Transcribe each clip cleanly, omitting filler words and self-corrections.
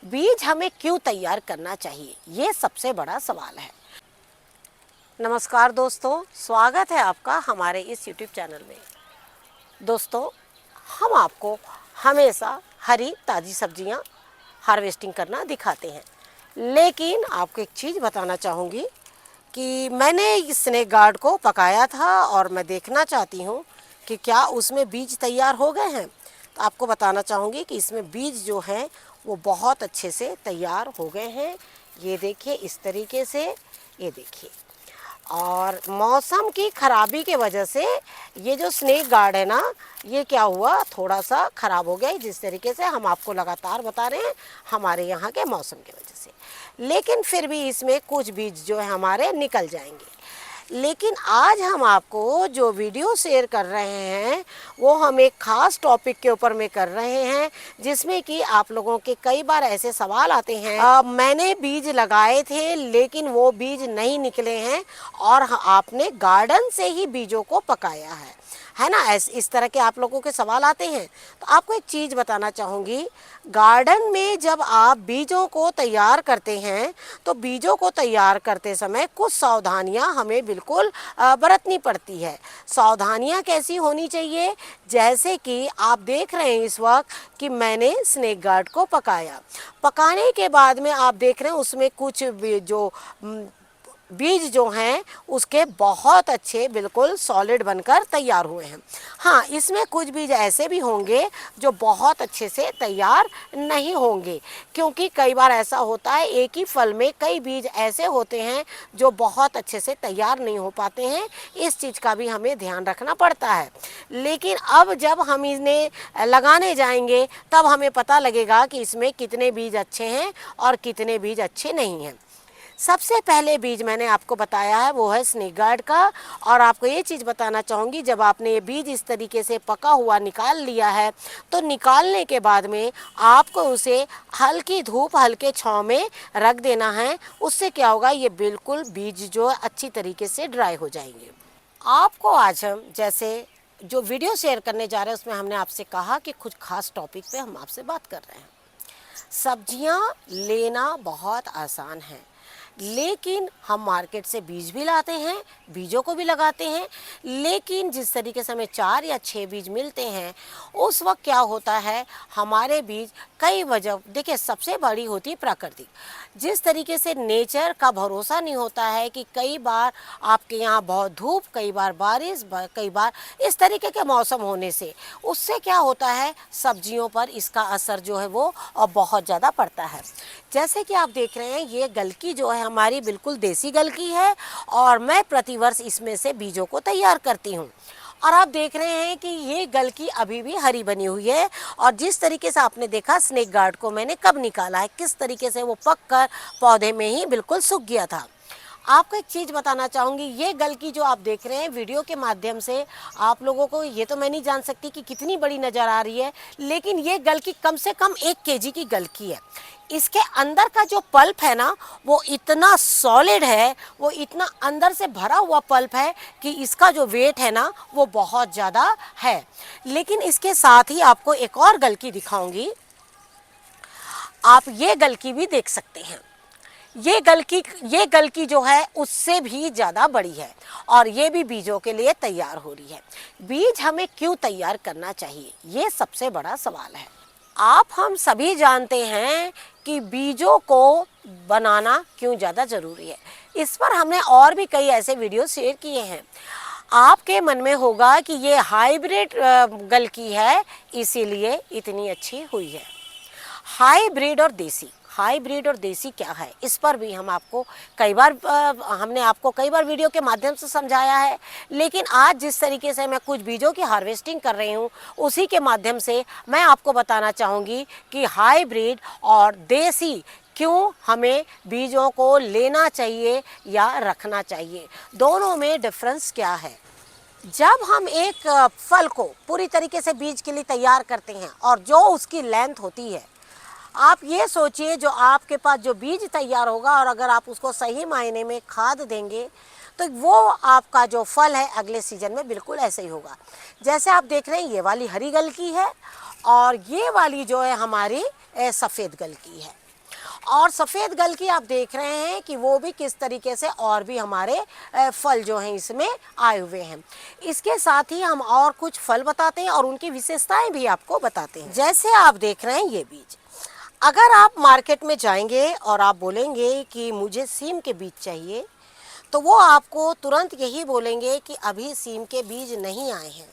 बीज हमें क्यों तैयार करना चाहिए, ये सबसे बड़ा सवाल है। नमस्कार दोस्तों, स्वागत है आपका हमारे इस YouTube चैनल में। दोस्तों, हम आपको हमेशा हरी ताज़ी सब्जियां हार्वेस्टिंग करना दिखाते हैं, लेकिन आपको एक चीज़ बताना चाहूँगी कि मैंने स्नेक गार्ड को पकाया था और मैं देखना चाहती हूँ कि क्या उसमें बीज तैयार हो गए हैं। तो आपको बताना चाहूँगी कि इसमें बीज जो हैं वो बहुत अच्छे से तैयार हो गए हैं। ये देखिए इस तरीके से, ये देखिए। और मौसम की ख़राबी के वजह से ये जो स्नेक गार्ड है ना, ये क्या हुआ, थोड़ा सा ख़राब हो गया, जिस तरीके से हम आपको लगातार बता रहे हैं हमारे यहाँ के मौसम की वजह से। लेकिन फिर भी इसमें कुछ बीज जो है हमारे निकल जाएंगे। लेकिन आज हम आपको जो वीडियो शेयर कर रहे हैं वो हम एक ख़ास टॉपिक के ऊपर में कर रहे हैं, जिसमें कि आप लोगों के कई बार ऐसे सवाल आते हैं, मैंने बीज लगाए थे लेकिन वो बीज नहीं निकले हैं और आपने गार्डन से ही बीजों को पकाया है ना। इस तरह के आप लोगों के सवाल आते हैं। तो आपको एक चीज़ बताना चाहूँगी, गार्डन में जब आप बीजों को तैयार करते हैं तो बीजों को तैयार करते समय कुछ सावधानियां हमें बिल्कुल बरतनी पड़ती है। सावधानियां कैसी होनी चाहिए, जैसे कि आप देख रहे हैं इस वक्त कि मैंने स्नेक गार्ड को पकाया। पकाने के बाद में आप देख रहे हैं उसमें कुछ जो बीज जो हैं उसके बहुत अच्छे बिल्कुल सॉलिड बनकर तैयार हुए हैं। हाँ, इसमें कुछ बीज ऐसे भी होंगे जो बहुत अच्छे से तैयार नहीं होंगे, क्योंकि कई बार ऐसा होता है एक ही फल में कई बीज ऐसे होते हैं जो बहुत अच्छे से तैयार नहीं हो पाते हैं। इस चीज़ का भी हमें ध्यान रखना पड़ता है। लेकिन अब जब हम इन्हें लगाने जाएंगे तब हमें पता लगेगा कि इसमें कितने बीज अच्छे हैं और कितने बीज अच्छे नहीं हैं। सबसे पहले बीज मैंने आपको बताया है वो है स्नेक गार्ड का। और आपको ये चीज़ बताना चाहूँगी, जब आपने ये बीज इस तरीके से पका हुआ निकाल लिया है तो निकालने के बाद में आपको उसे हल्की धूप हल्के छांव में रख देना है। उससे क्या होगा, ये बिल्कुल बीज जो अच्छी तरीके से ड्राई हो जाएंगे। आपको आज हम जैसे जो वीडियो शेयर करने जा रहे हैं उसमें हमने आपसे कहा कि कुछ खास टॉपिक पे हम आपसे बात कर रहे हैं। सब्जियां लेना बहुत आसान है, लेकिन हम मार्केट से बीज भी लाते हैं, बीजों को भी लगाते हैं, लेकिन जिस तरीके से हमें 4 या 6 बीज मिलते हैं उस वक्त क्या होता है, हमारे बीज कई वजह, देखिए सबसे बड़ी होती है प्रकृति। जिस तरीके से नेचर का भरोसा नहीं होता है कि कई बार आपके यहाँ बहुत धूप, कई बार बारिश, कई बार इस तरीके के मौसम होने से उससे क्या होता है, सब्जियों पर इसका असर जो है वो बहुत ज़्यादा पड़ता है। जैसे कि आप देख रहे हैं ये गलकी जो है हमारी बिल्कुल देसी गलकी है और मैं प्रतिवर्ष इसमें से बीजों को तैयार करती हूँ। और आप देख रहे हैं कि ये गलकी अभी भी हरी बनी हुई है। और जिस तरीके से आपने देखा स्नेक गार्ड को मैंने कब निकाला है, किस तरीके से वो पककर पौधे में ही बिल्कुल सूख गया था। आपको एक चीज़ बताना चाहूँगी, ये गलकी जो आप देख रहे हैं वीडियो के माध्यम से आप लोगों को, ये तो मैं नहीं जान सकती कि कितनी बड़ी नज़र आ रही है, लेकिन ये गलकी कम से कम 1 केजी की गलकी है। इसके अंदर का जो पल्प है ना वो इतना सॉलिड है, वो इतना अंदर से भरा हुआ पल्प है कि इसका जो वेट है ना वो बहुत ज़्यादा है। लेकिन इसके साथ ही आपको एक और गलकी दिखाऊंगी, आप ये गलकी भी देख सकते हैं। ये गलकी जो है उससे भी ज़्यादा बड़ी है और ये भी बीजों के लिए तैयार हो रही है। बीज हमें क्यों तैयार करना चाहिए, ये सबसे बड़ा सवाल है। आप हम सभी जानते हैं कि बीजों को बनाना क्यों ज़्यादा ज़रूरी है। इस पर हमने और भी कई ऐसे वीडियो शेयर किए हैं। आपके मन में होगा कि ये हाइब्रिड गलकी है इसीलिए इतनी अच्छी हुई है। हाइब्रिड और देसी क्या है, इस पर भी हम आपको हमने आपको कई बार वीडियो के माध्यम से समझाया है। लेकिन आज जिस तरीके से मैं कुछ बीजों की हार्वेस्टिंग कर रही हूँ उसी के माध्यम से मैं आपको बताना चाहूँगी कि हाइब्रिड और देसी क्यों हमें बीजों को लेना चाहिए या रखना चाहिए, दोनों में डिफरेंस क्या है। जब हम एक फल को पूरी तरीके से बीज के लिए तैयार करते हैं और जो उसकी लेंथ होती है, आप ये सोचिए जो आपके पास जो बीज तैयार होगा और अगर आप उसको सही मायने में खाद देंगे तो वो आपका जो फल है अगले सीजन में बिल्कुल ऐसे ही होगा। जैसे आप देख रहे हैं ये वाली हरी गलकी है और ये वाली जो है हमारी सफ़ेद गलकी है। और सफ़ेद गल की आप देख रहे हैं कि वो भी किस तरीके से और भी हमारे फल जो हैं इसमें आए हुए हैं। इसके साथ ही हम और कुछ फल बताते हैं और उनकी विशेषताएं भी आपको बताते हैं। जैसे आप देख रहे हैं ये बीज, अगर आप मार्केट में जाएंगे और आप बोलेंगे कि मुझे सीम के बीज चाहिए, तो वो आपको तुरंत यही बोलेंगे कि अभी सीम के बीज नहीं आए हैं।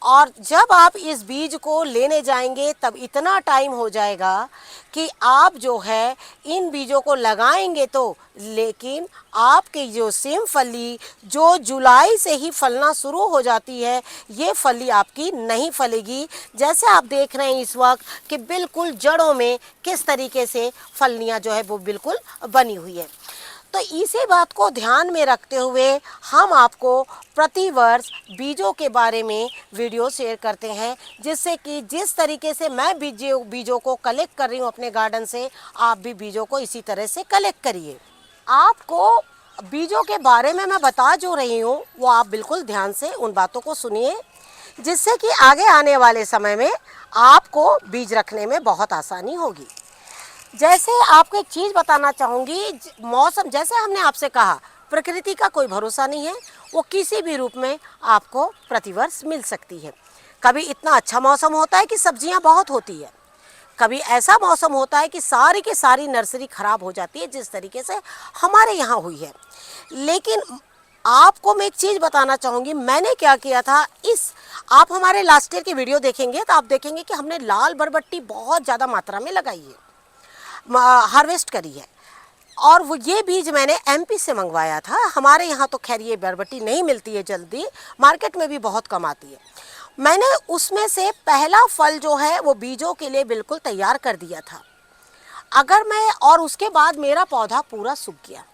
और जब आप इस बीज को लेने जाएंगे तब इतना टाइम हो जाएगा कि आप जो है इन बीजों को लगाएंगे तो, लेकिन आपकी जो सेम फली जो जुलाई से ही फलना शुरू हो जाती है, ये फली आपकी नहीं फलेगी। जैसे आप देख रहे हैं इस वक्त कि बिल्कुल जड़ों में किस तरीके से फलियां जो है वो बिल्कुल बनी हुई है। तो इसी बात को ध्यान में रखते हुए हम आपको प्रतिवर्ष बीजों के बारे में वीडियो शेयर करते हैं, जिससे कि जिस तरीके से मैं बीजों को कलेक्ट कर रही हूँ अपने गार्डन से, आप भी बीजों को इसी तरह से कलेक्ट करिए। आपको बीजों के बारे में मैं बता जो रही हूँ वो आप बिल्कुल ध्यान से उन बातों को सुनिए, जिससे कि आगे आने वाले समय में आपको बीज रखने में बहुत आसानी होगी। जैसे आपको एक चीज़ बताना चाहूँगी, मौसम जैसे हमने आपसे कहा प्रकृति का कोई भरोसा नहीं है, वो किसी भी रूप में आपको प्रतिवर्ष मिल सकती है। कभी इतना अच्छा मौसम होता है कि सब्जियां बहुत होती है, कभी ऐसा मौसम होता है कि सारी की सारी नर्सरी ख़राब हो जाती है, जिस तरीके से हमारे यहाँ हुई है। लेकिन आपको मैं एक चीज़ बताना चाहूँगी, मैंने क्या किया था, आप हमारे लास्ट ईयर की वीडियो देखेंगे तो आप देखेंगे कि हमने लाल बरबट्टी बहुत ज़्यादा मात्रा में लगाई है, हार्वेस्ट करी है। और वो ये बीज मैंने एमपी से मंगवाया था। हमारे यहाँ तो खैर ये बरबट्टी नहीं मिलती है जल्दी, मार्केट में भी बहुत कम आती है। मैंने उसमें से पहला फल जो है वो बीजों के लिए बिल्कुल तैयार कर दिया था। और उसके बाद मेरा पौधा पूरा सूख गया,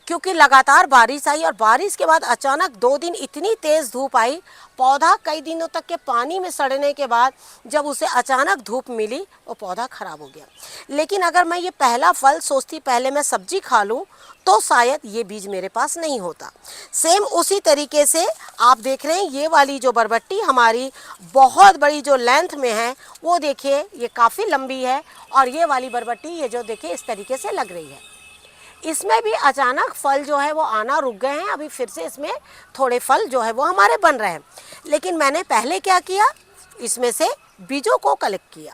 क्योंकि लगातार बारिश आई और बारिश के बाद अचानक 2 दिन इतनी तेज़ धूप आई, पौधा कई दिनों तक के पानी में सड़ने के बाद जब उसे अचानक धूप मिली वो पौधा ख़राब हो गया। लेकिन अगर मैं ये पहला फल सोचती पहले मैं सब्जी खा लूँ तो शायद ये बीज मेरे पास नहीं होता। सेम उसी तरीके से आप देख रहे हैं ये वाली जो बरबट्टी हमारी बहुत बड़ी जो लेंथ में है, वो देखिए ये काफ़ी लंबी है, और ये वाली बरबट्टी ये जो देखिए इस तरीके से लग रही है। इसमें भी अचानक फल जो है वो आना रुक गए हैं, अभी फिर से इसमें थोड़े फल जो है वो हमारे बन रहे हैं। लेकिन मैंने पहले क्या किया, इसमें से बीजों को कलेक्ट किया।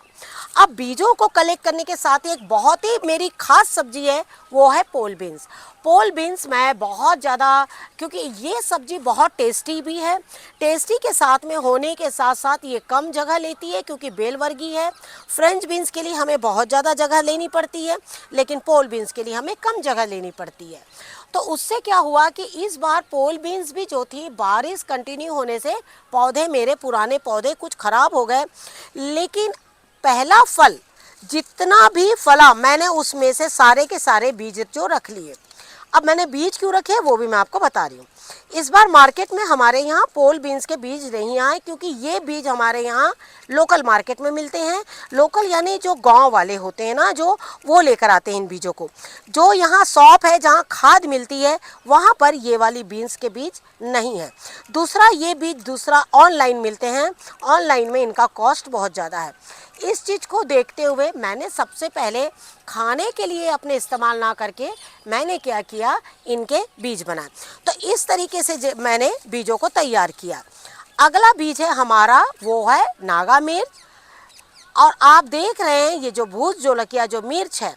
अब बीजों को कलेक्ट करने के साथ ही एक बहुत ही मेरी खास सब्जी है, वो है पोल बीन्स। पोल बीन्स मैं बहुत ज़्यादा, क्योंकि ये सब्जी बहुत टेस्टी भी है, टेस्टी के साथ में होने के साथ साथ ये कम जगह लेती है क्योंकि बेल वर्गीय है। फ्रेंच बीन्स के लिए हमें बहुत ज़्यादा जगह लेनी पड़ती है, लेकिन पोल बीन्स के लिए हमें कम जगह लेनी पड़ती है। तो उससे क्या हुआ कि इस बार पोल बीन्स भी जो थी, बारिश कंटिन्यू होने से पौधे, मेरे पुराने पौधे कुछ ख़राब हो गए, लेकिन पहला फल जितना भी फला मैंने उसमें से सारे के सारे बीज जो रख लिए। अब मैंने बीज क्यों रखे वो भी मैं आपको बता रही हूँ। इस बार मार्केट में हमारे यहाँ पोल बीन्स के बीज नहीं आए, क्योंकि ये बीज हमारे यहाँ लोकल मार्केट में मिलते हैं। लोकल यानी जो गांव वाले होते हैं ना, जो वो लेकर आते हैं इन बीजों को। जो यहाँ शॉप है जहाँ खाद मिलती है वहाँ पर ये वाली बीन्स के बीज नहीं है। दूसरा ये बीज ऑनलाइन मिलते हैं, ऑनलाइन में इनका कॉस्ट बहुत ज़्यादा है। इस चीज़ को देखते हुए मैंने सबसे पहले खाने के लिए अपने इस्तेमाल ना करके मैंने क्या किया, इनके बीज बनाए। तो इस तरीके से मैंने बीजों को तैयार किया। अगला बीज है हमारा, वो है नागा मिर्च। और आप देख रहे हैं ये जो भूत जोलकिया जो मिर्च है,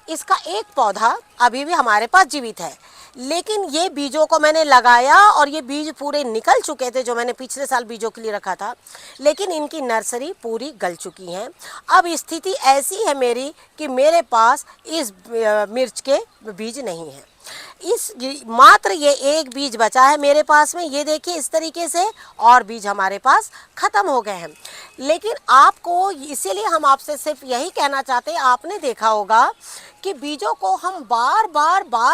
इसका एक पौधा अभी भी हमारे पास जीवित है। लेकिन ये बीजों को मैंने लगाया और ये बीज पूरे निकल चुके थे जो मैंने पिछले साल बीजों के लिए रखा था, लेकिन इनकी नर्सरी पूरी गल चुकी हैं। अब स्थिति ऐसी है मेरी कि मेरे पास इस मिर्च के बीज नहीं हैं। मात्र ये एक बीज बचा है मेरे पास में, ये देखिए इस तरीके से, और बीज हमारे पास ख़त्म हो गए हैं। लेकिन आपको इसीलिए हम आपसे सिर्फ यही कहना चाहते हैं, आपने देखा होगा कि बीजों को हम बार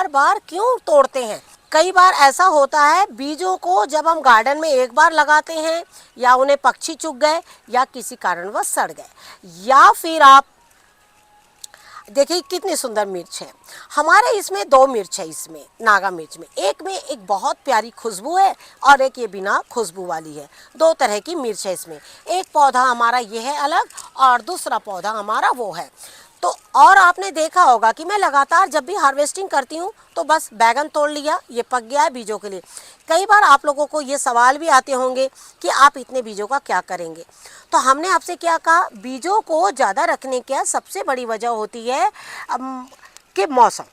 बार क्यों तोड़ते हैं। कई बार ऐसा होता है बीजों को जब हम गार्डन में एक बार लगाते हैं, या उन्हें पक्षी चुग गए, या किसी कारणवश सड़ गए, या फिर आप देखिए कितनी सुंदर मिर्च है हमारे इसमें। 2 मिर्च है इसमें, नागा मिर्च में। एक में एक बहुत प्यारी खुशबू है और एक ये बिना खुशबू वाली है। 2 तरह की मिर्च है इसमें। एक पौधा हमारा ये है अलग और दूसरा पौधा हमारा वो है। तो और आपने देखा होगा कि मैं लगातार जब भी हार्वेस्टिंग करती हूँ तो बस बैगन तोड़ लिया, ये पक गया है बीजों के लिए। कई बार आप लोगों को ये सवाल भी आते होंगे कि आप इतने बीजों का क्या करेंगे। तो हमने आपसे क्या कहा, बीजों को ज़्यादा रखने की सबसे बड़ी वजह होती है कि मौसम।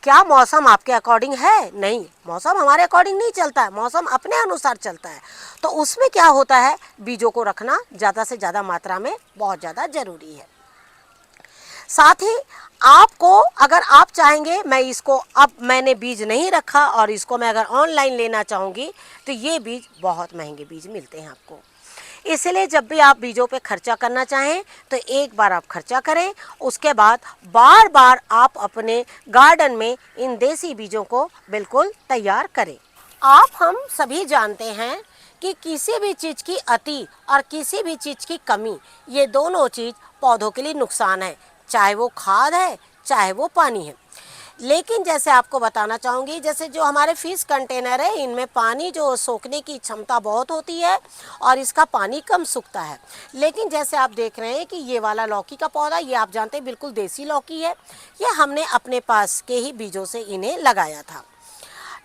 क्या मौसम आपके अकॉर्डिंग है? नहीं, मौसम हमारे अकॉर्डिंग नहीं चलता है, मौसम अपने अनुसार चलता है। तो उसमें क्या होता है, बीजों को रखना ज़्यादा से ज़्यादा मात्रा में बहुत ज़्यादा ज़रूरी है। साथ ही आपको, अगर आप चाहेंगे मैं इसको, अब मैंने बीज नहीं रखा और इसको मैं अगर ऑनलाइन लेना चाहूँगी तो ये बीज बहुत महंगे बीज मिलते हैं आपको। इसलिए जब भी आप बीजों पे खर्चा करना चाहें तो एक बार आप खर्चा करें, उसके बाद बार बार आप अपने गार्डन में इन देसी बीजों को बिल्कुल तैयार करें। आप हम सभी जानते हैं कि किसी भी चीज़ की अति और किसी भी चीज़ की कमी, ये दोनों चीज़ पौधों के लिए नुकसान है, चाहे वो खाद है चाहे वो पानी है। लेकिन जैसे आपको बताना चाहूँगी, जैसे जो हमारे फिश कंटेनर है, इनमें पानी जो सोखने की क्षमता बहुत होती है और इसका पानी कम सूखता है। लेकिन जैसे आप देख रहे हैं कि ये वाला लौकी का पौधा, ये आप जानते हैं बिल्कुल देसी लौकी है, ये हमने अपने पास के ही बीजों से इन्हें लगाया था।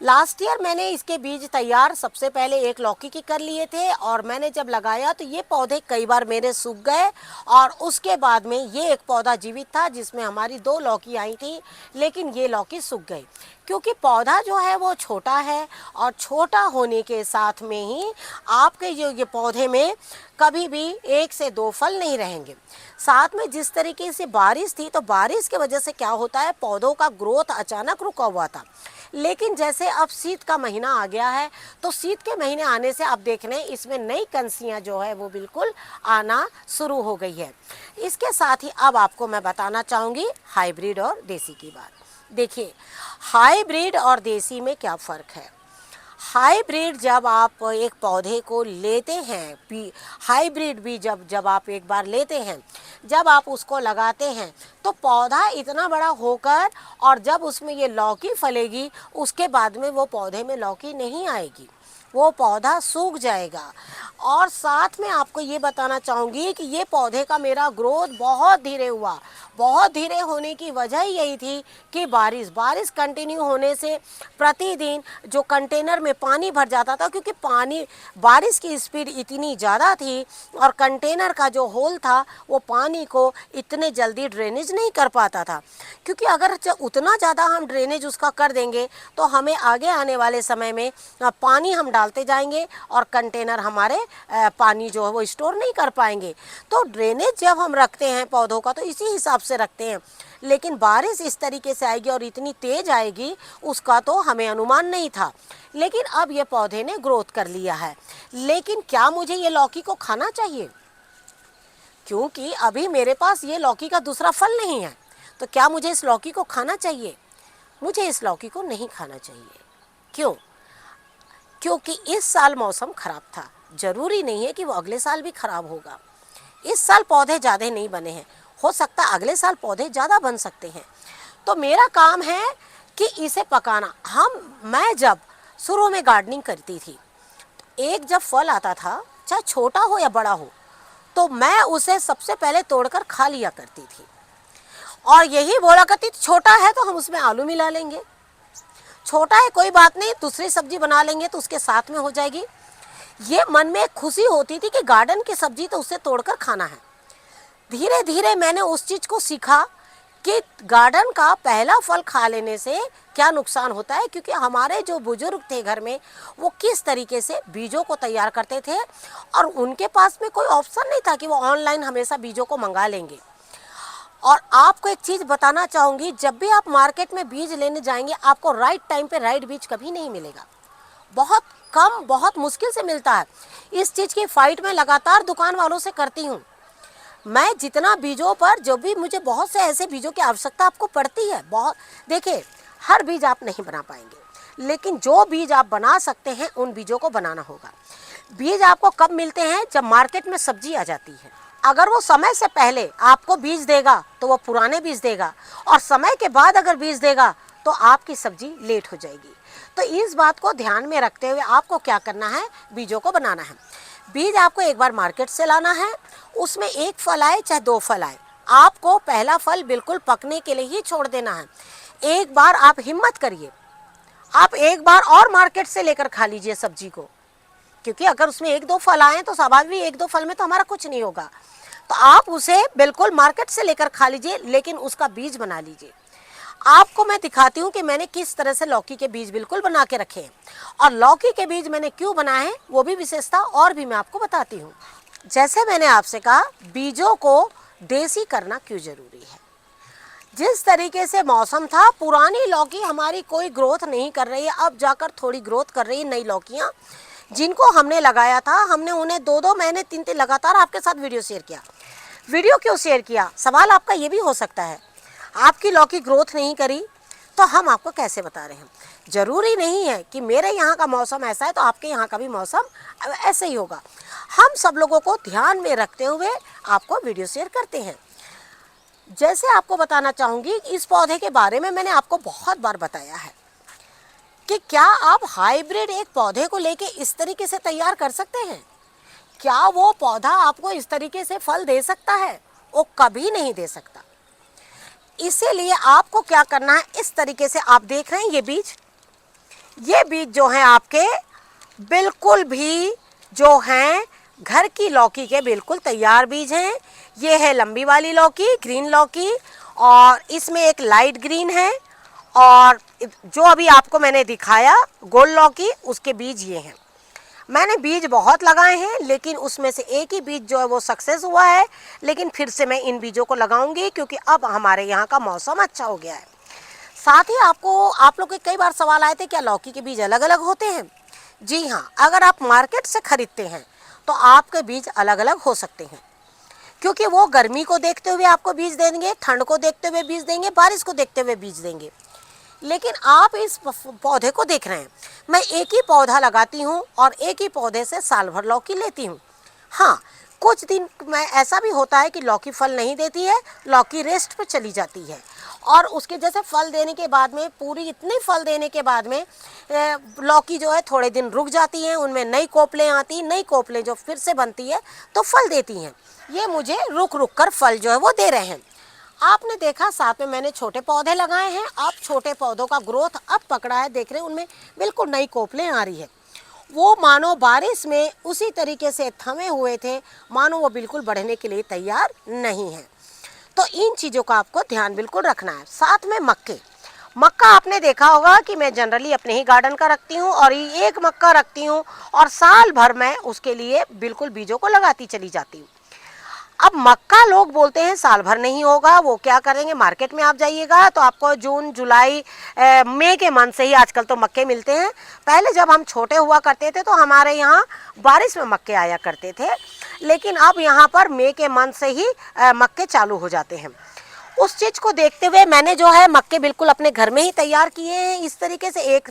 लास्ट ईयर मैंने इसके बीज तैयार सबसे पहले एक लौकी की कर लिए थे और मैंने जब लगाया तो ये पौधे कई बार मेरे सूख गए और उसके बाद में ये एक पौधा जीवित था जिसमें हमारी 2 लौकी आई थी, लेकिन ये लौकी सूख गई क्योंकि पौधा जो है वो छोटा है और छोटा होने के साथ में ही आपके जो ये पौधे में कभी भी 1 से 2 फल नहीं रहेंगे। साथ में जिस तरीके से बारिश थी तो बारिश की वजह से क्या होता है, पौधों का ग्रोथ अचानक रुका हुआ था। लेकिन जैसे अब शीत का महीना आ गया है तो शीत के महीने आने से आप देख रहे हैं इसमें नई कंसियां जो है वो बिल्कुल आना शुरू हो गई है। इसके साथ ही अब आपको मैं बताना चाहूँगी हाइब्रिड और देसी की बात। देखिए, हाइब्रिड और देसी में क्या फ़र्क है। हाइब्रिड जब आप एक पौधे को लेते हैं, हाइब्रिड भी जब आप एक बार लेते हैं, जब आप उसको लगाते हैं तो पौधा इतना बड़ा होकर और जब उसमें ये लौकी फलेगी उसके बाद में वो पौधे में लौकी नहीं आएगी, वो पौधा सूख जाएगा। और साथ में आपको ये बताना चाहूँगी कि ये पौधे का मेरा ग्रोथ बहुत धीरे हुआ। बहुत धीरे होने की वजह यही थी कि बारिश कंटिन्यू होने से प्रतिदिन जो कंटेनर में पानी भर जाता था, क्योंकि बारिश की स्पीड इतनी ज़्यादा थी और कंटेनर का जो होल था वो पानी को इतने जल्दी ड्रेनेज नहीं कर पाता था। क्योंकि अगर उतना ज़्यादा हम ड्रेनेज उसका कर देंगे तो हमें आगे आने वाले समय में पानी हम डालते जाएंगे और कंटेनर हमारे पानी जो है वो स्टोर नहीं कर पाएंगे। तो ड्रेनेज जब हम रखते हैं पौधों का तो इसी हिसाब से रखते हैं। लेकिन बारिश इस तरीके से आएगी और इतनी तेज आएगी उसका तो हमें अनुमान नहीं था। लेकिन अब ये पौधे ने ग्रोथ कर लिया है। लेकिन क्या मुझे ये लौकी को खाना चाहिए? क्योंकि अभी मेरे पास ये लौकी का दूसरा फल नहीं है, तो क्या मुझे इस लौकी को खाना चाहिए? मुझे इस लौकी को नहीं खाना चाहिए। क्यों? क्योंकि इस साल मौसम खराब था, ज़रूरी नहीं है कि वो अगले साल भी खराब होगा। इस साल पौधे ज़्यादा नहीं बने हैं, हो सकता है अगले साल पौधे ज़्यादा बन सकते हैं। तो मेरा काम है कि इसे पकाना। मैं जब शुरू में गार्डनिंग करती थी, एक जब फल आता था, चाहे छोटा हो या बड़ा हो, तो मैं उसे सबसे पहले तोड़कर खा लिया करती थी और यही बोला करती थी छोटा है तो हम उसमें आलू मिला लेंगे, छोटा है कोई बात नहीं, दूसरी सब्जी बना लेंगे तो उसके साथ में हो जाएगी। ये मन में एक खुशी होती थी कि गार्डन की सब्जी तो उससे तोड़कर खाना है। धीरे धीरे मैंने उस चीज़ को सीखा कि गार्डन का पहला फल खा लेने से क्या नुकसान होता है। क्योंकि हमारे जो बुजुर्ग थे घर में, वो किस तरीके से बीजों को तैयार करते थे और उनके पास में कोई ऑप्शन नहीं था कि वो ऑनलाइन हमेशा बीजों को मंगा लेंगे। और आपको एक चीज़ बताना चाहूँगी, जब भी आप मार्केट में बीज लेने जाएंगे आपको राइट टाइम पे राइट बीज कभी नहीं मिलेगा। बहुत कम, बहुत मुश्किल से मिलता है। इस चीज़ की फाइट मैं लगातार दुकान वालों से करती हूँ। मैं जितना बीजों पर, जो भी मुझे बहुत से ऐसे बीजों की आवश्यकता आपको पड़ती है, बहुत, देखिए हर बीज आप नहीं बना पाएंगे, लेकिन जो बीज आप बना सकते हैं उन बीजों को बनाना होगा। बीज आपको कब मिलते हैं? जब मार्केट में सब्जी आ जाती है। अगर वो समय से पहले आपको बीज देगा तो वो पुराने बीज देगा, और समय के बाद अगर बीज देगा तो आपकी सब्जी लेट हो जाएगी। तो इस बात को ध्यान में रखते हुए आपको क्या करना है, बीजों को बनाना है। बीज आपको एक बार मार्केट से लाना है, उसमें एक फल आए चाहे 2 फल आए, आपको पहला फल बिल्कुल पकने के लिए ही छोड़ देना है। एक बार आप हिम्मत करिए, आप एक बार और मार्केट से लेकर खा लीजिए सब्जी को, क्योंकि अगर उसमें एक दो फल आए तो स्वाभाविक एक दो फल में तो हमारा कुछ नहीं होगा। तो आप उसे बिल्कुल मार्केट से लेकर खा लीजिए, लेकिन उसका बीज बना लीजिए। आपको मैं दिखाती हूँ कि मैंने किस तरह से लौकी के बीज बिल्कुल बना के रखे हैं, और लौकी के बीज मैंने क्यों बनाए हैं वो भी विशेषता और भी मैं आपको बताती हूँ। जैसे मैंने आपसे कहा, बीजों को देसी करना क्यों जरूरी है। जिस तरीके से मौसम था, पुरानी लौकी हमारी कोई ग्रोथ नहीं कर रही है, अब जाकर थोड़ी ग्रोथ कर रही है नई लौकियाँ। जिनको हमने लगाया था, हमने उन्हें 2-2 महीने 3-3 लगातार आपके साथ वीडियो शेयर किया। वीडियो क्यों शेयर किया, सवाल आपका ये भी हो सकता है। आपकी लौकी ग्रोथ नहीं करी तो हम आपको कैसे बता रहे हैं। ज़रूरी नहीं है कि मेरे यहाँ का मौसम ऐसा है तो आपके यहाँ का भी मौसम ऐसे ही होगा। हम सब लोगों को ध्यान में रखते हुए आपको वीडियो शेयर करते हैं। जैसे आपको बताना चाहूँगी, इस पौधे के बारे में मैंने आपको बहुत बार बताया है कि क्या आप हाइब्रिड एक पौधे को लेके इस तरीके से तैयार कर सकते हैं। क्या वो पौधा आपको इस तरीके से फल दे सकता है? वो कभी नहीं दे सकता। इसीलिए आपको क्या करना है, इस तरीके से आप देख रहे हैं ये बीज जो हैं आपके बिल्कुल भी जो हैं घर की लौकी के बिल्कुल तैयार बीज हैं। ये है लंबी वाली लौकी, ग्रीन लौकी, और इसमें एक लाइट ग्रीन है, और जो अभी आपको मैंने दिखाया गोल लौकी, उसके बीज ये हैं। मैंने बीज बहुत लगाए हैं, लेकिन उसमें से एक ही बीज जो है वो सक्सेस हुआ है, लेकिन फिर से मैं इन बीजों को लगाऊंगी क्योंकि अब हमारे यहाँ का मौसम अच्छा हो गया है। साथ ही आप लोग के कई बार सवाल आए थे, क्या लौकी के बीज अलग अलग होते हैं? जी हाँ, अगर आप मार्केट से खरीदते हैं तो आपके बीज अलग अलग हो सकते हैं, क्योंकि वो गर्मी को देखते हुए आपको बीज देंगे, ठंड को देखते हुए बीज देंगे, बारिश को देखते हुए बीज देंगे। लेकिन आप इस पौधे को देख रहे हैं, मैं एक ही पौधा लगाती हूँ और एक ही पौधे से साल भर लौकी लेती हूँ। हाँ, कुछ दिन में ऐसा भी होता है कि लौकी फल नहीं देती है, लौकी रेस्ट पे चली जाती है, और उसके जैसे फल देने के बाद में, पूरी इतने फल देने के बाद में लौकी जो है थोड़े दिन रुक जाती हैं, उनमें नई कोपलें आती, नई कोपलें जो फिर से बनती है तो फल देती हैं। ये मुझे रुक रुक कर फल जो है वो दे रहे हैं। आपने देखा साथ में मैंने छोटे पौधे लगाए हैं। अब छोटे पौधों का ग्रोथ अब पकड़ा है, देख रहे हैं उनमें बिल्कुल नई कोपलें आ रही है। वो मानो बारिश में उसी तरीके से थमे हुए थे, मानो वो बिल्कुल बढ़ने के लिए तैयार नहीं है। तो इन चीज़ों का आपको ध्यान बिल्कुल रखना है। साथ में मक्का आपने देखा होगा कि मैं जनरली अपने ही गार्डन का रखती हूँ, और एक मक्का रखती हूँ और साल भर मैं उसके लिए बिल्कुल बीजों को लगाती चली जाती हूँ। अब मक्का लोग बोलते हैं साल भर नहीं होगा, वो क्या करेंगे, मार्केट में आप जाइएगा तो आपको जून जुलाई मई के मंथ से ही आजकल तो मक्के मिलते हैं। पहले जब हम छोटे हुआ करते थे तो हमारे यहाँ बारिश में मक्के आया करते थे, लेकिन अब यहाँ पर मई के मंथ से ही मक्के चालू हो जाते हैं। उस चीज़ को देखते हुए मैंने जो है मक्के बिल्कुल अपने घर में ही तैयार किए हैं। इस तरीके से एक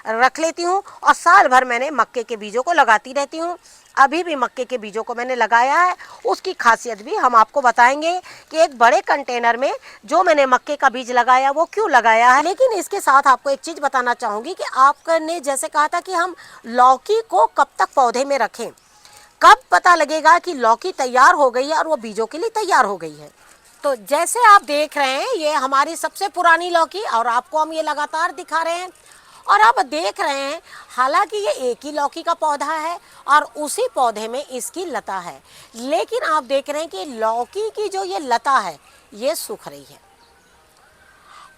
रख लेती हूँ और साल भर मैंने मक्के के बीजों को लगाती रहती हूँ। अभी भी मक्के के बीजों को मैंने लगाया है, उसकी खासियत भी हम आपको बताएंगे कि एक बड़े कंटेनर में जो मैंने मक्के का बीज लगाया वो क्यों लगाया है। लेकिन इसके साथ आपको एक चीज़ बताना चाहूँगी कि आपने जैसे कहा था कि हम लौकी को कब तक पौधे में रखें, कब पता लगेगा कि लौकी तैयार हो गई है और वो बीजों के लिए तैयार हो गई है। तो जैसे आप देख रहे हैं, ये हमारी सबसे पुरानी लौकी, और आपको हम ये लगातार दिखा रहे हैं और आप देख रहे हैं। हालांकि ये एक ही लौकी का पौधा है और उसी पौधे में इसकी लता है, लेकिन आप देख रहे हैं कि लौकी की जो ये लता है ये सूख रही है,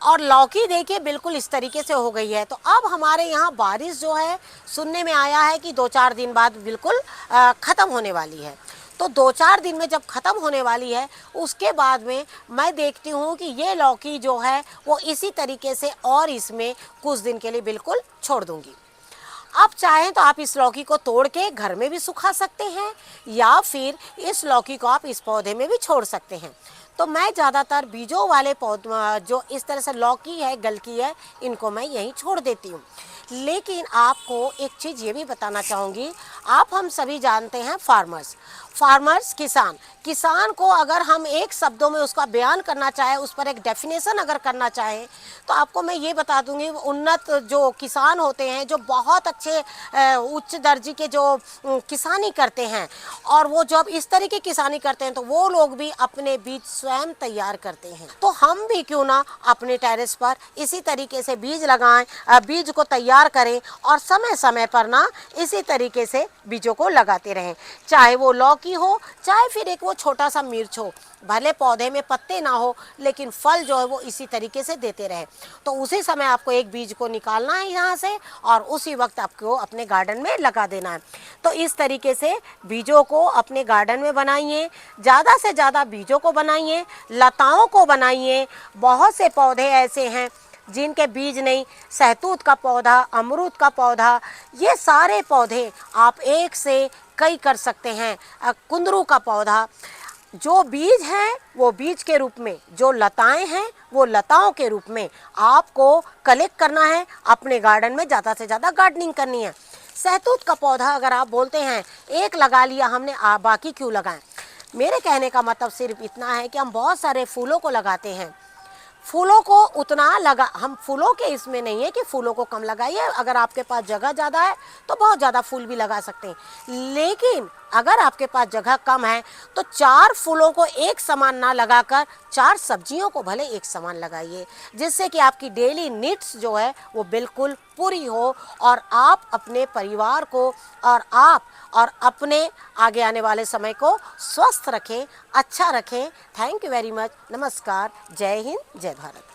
और लौकी देखिए बिल्कुल इस तरीके से हो गई है। तो अब हमारे यहाँ बारिश जो है, सुनने में आया है कि 2-4 दिन बाद बिल्कुल ख़त्म होने वाली है। तो 2-4 दिन में जब ख़त्म होने वाली है, उसके बाद में मैं देखती हूँ कि ये लौकी जो है वो इसी तरीके से और इसमें कुछ दिन के लिए बिल्कुल छोड़ दूँगी। आप चाहें तो आप इस लौकी को तोड़ के घर में भी सुखा सकते हैं, या फिर इस लौकी को आप इस पौधे में भी छोड़ सकते हैं। तो मैं ज़्यादातर बीजों वाले पौधे जो इस तरह से लौकी है, गलकी है, इनको मैं यहीं छोड़ देती हूँ। लेकिन आपको एक चीज़ ये भी बताना चाहूँगी, आप हम सभी जानते हैं फार्मर्स किसान को अगर हम एक शब्दों में उसका बयान करना चाहे, उस पर एक डेफिनेशन अगर करना चाहें, तो आपको मैं ये बता दूंगी, उन्नत जो किसान होते हैं, जो बहुत अच्छे उच्च दर्जे के जो किसानी करते हैं, और वो जब इस तरह की किसानी करते हैं तो वो लोग भी अपने बीज स्वयं तैयार करते हैं। तो हम भी क्यों ना अपने टेरेस पर इसी तरीके से बीज लगाएं, बीज को तैयार करें और समय समय पर ना इसी तरीके से बीजों को लगाते रहें। चाहे वो लौकी हो, चाहे फिर एक वो छोटा सा मिर्च हो, भले पौधे में पत्ते ना हो लेकिन फल जो है वो इसी तरीके से देते रहे। तो उसी समय आपको एक बीज को निकालना है यहाँ से और उसी वक्त आपको अपने गार्डन में लगा देना है। तो इस तरीके से बीजों को अपने गार्डन में बनाइए, ज़्यादा से ज़्यादा बीजों को बनाइए, लताओं को बनाइए। बहुत से पौधे ऐसे हैं जिनके बीज नहीं, सहतूत का पौधा, अमरूद का पौधा, ये सारे पौधे आप एक से कई कर सकते हैं। कुंदरू का पौधा, जो बीज हैं वो बीज के रूप में, जो लताएं हैं वो लताओं के रूप में आपको कलेक्ट करना है, अपने गार्डन में ज़्यादा से ज़्यादा गार्डनिंग करनी है। सहतूत का पौधा अगर आप बोलते हैं एक लगा लिया हमने, बाकी क्यों लगाएं? मेरे कहने का मतलब सिर्फ इतना है कि हम बहुत सारे फूलों को लगाते हैं, फूलों को उतना लगा, हम फूलों के इसमें नहीं है कि फूलों को कम लगाइए। अगर आपके पास जगह ज़्यादा है तो बहुत ज़्यादा फूल भी लगा सकते हैं, लेकिन अगर आपके पास जगह कम है तो 4 फूलों को एक समान ना लगाकर 4 सब्जियों को भले एक समान लगाइए, जिससे कि आपकी डेली नीड्स जो है वो बिल्कुल पूरी हो और आप अपने परिवार को और अपने आगे आने वाले समय को स्वस्थ रखें, अच्छा रखें। Thank you very much. नमस्कार। जय हिंद, जय भारत।